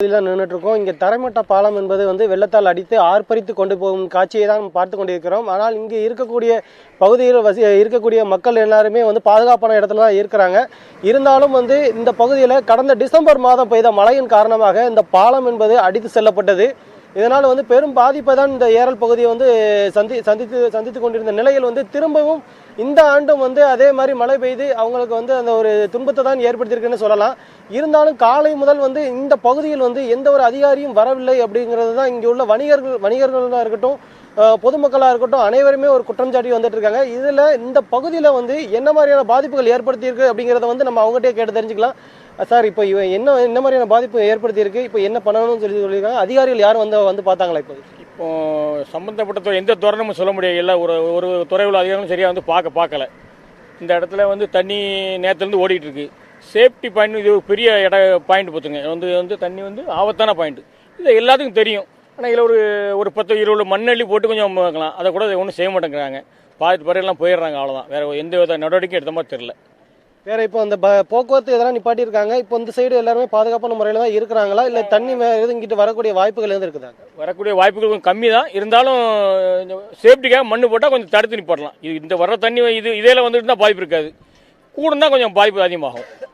நின்றுட்டு இருக்கோம். இங்கே தரைமட்ட பாலம் என்பது வெள்ளத்தால் அடித்து ஆர்ப்பரித்து கொண்டு போகும் காட்சியை தான் பார்த்து கொண்டிருக்கிறோம். ஆனால் இங்கே இருக்கக்கூடிய பகுதியில் இருக்கக்கூடிய மக்கள் எல்லாருமே பாதுகாப்பான இடத்துல தான் இருக்கிறாங்க. இருந்தாலும் இந்த பகுதியில் கடந்த டிசம்பர் மாதம் பெய்த மழையின் காரணமாக இந்த பாலம் என்பது அடித்து செல்லப்பட்டது. இதனால் பெரும் பாதிப்பை தான் இந்த ஏரல் பகுதியை சந்தித்து கொண்டிருந்த நிலையில் திரும்பவும் இந்த ஆண்டும் அதே மாதிரி மழை பெய்து அவங்களுக்கு அந்த ஒரு துன்பத்தை தான் ஏற்படுத்தியிருக்குன்னு சொல்லலாம். இருந்தாலும் காலை முதல் இந்த பகுதியில் எந்த ஒரு அதிகாரியும் வரவில்லை அப்படிங்கிறது தான் இங்கே உள்ள வணிகர்களாக இருக்கட்டும், பொதுமக்களாக இருக்கட்டும், அனைவருமே ஒரு குற்றம் சாட்டி வந்துட்டு இருக்காங்க. இதில் இந்த பகுதியில் என்ன மாதிரியான பாதிப்புகள் ஏற்படுத்தியிருக்கு அப்படிங்கிறத நம்ம அவங்ககிட்டே கேட்டு தெரிஞ்சுக்கலாம். சார், இப்போ என்ன மாதிரியான பாதிப்பு ஏற்படுத்தியிருக்கு, இப்போ என்ன பண்ணணும்னு சொல்லியிருக்காங்க, அதிகாரிகள் யாரும் வந்து பார்த்தாங்களா? இப்போ சம்மந்தப்பட்ட எந்த துறையும் சொல்ல முடியாது. இல்லை, ஒரு துறையுள்ள அதிகாரிகளும் சரியாக பார்க்கல. இந்த இடத்துல தண்ணி நேரத்துலேருந்து ஓடிட்டு இருக்கு. சேஃப்டி பாயிண்ட் இது பெரிய பாயிண்ட் பார்த்துங்க. தண்ணி ஆபத்தான பாயிண்ட், இது எல்லாத்துக்கும் தெரியும். ஆனால் இதில் ஒரு 10-20 மண்ணள்ளி போட்டு கொஞ்சம் வைக்கலாம். அதை கூட ஒன்றும் செய்ய மாட்டேங்கிறாங்க. பாதி பறையெல்லாம் போயிடுறாங்க, அவ்வளோதான். வேறு எந்த வித நடவடிக்கையும் எடுத்த மாதிரி தெரியல. வேற இப்போ அந்த போக்குவரத்து இதெல்லாம் நிப்பாட்டியிருக்காங்க. இப்போ இந்த சைடு எல்லாருமே பாதுகாப்பான முறையில் தான் இருக்கிறாங்களா, இல்லை தண்ணி இங்கிட்டு வரக்கூடிய வாய்ப்புகள் இருக்குதாங்க? வரக்கூடிய வாய்ப்புகள் கொஞ்சம் கம்மி தான். இருந்தாலும் சேஃப்டிக்காக மண்ணு போட்டால் கொஞ்சம் தடுத்து நிப்பாட்டலாம். இது இந்த வர்ற தண்ணி இதில் வந்துட்டு தான் பாதிப்பு இருக்காது. கூட தான் கொஞ்சம் பாதிப்பு அதிகமாகும்.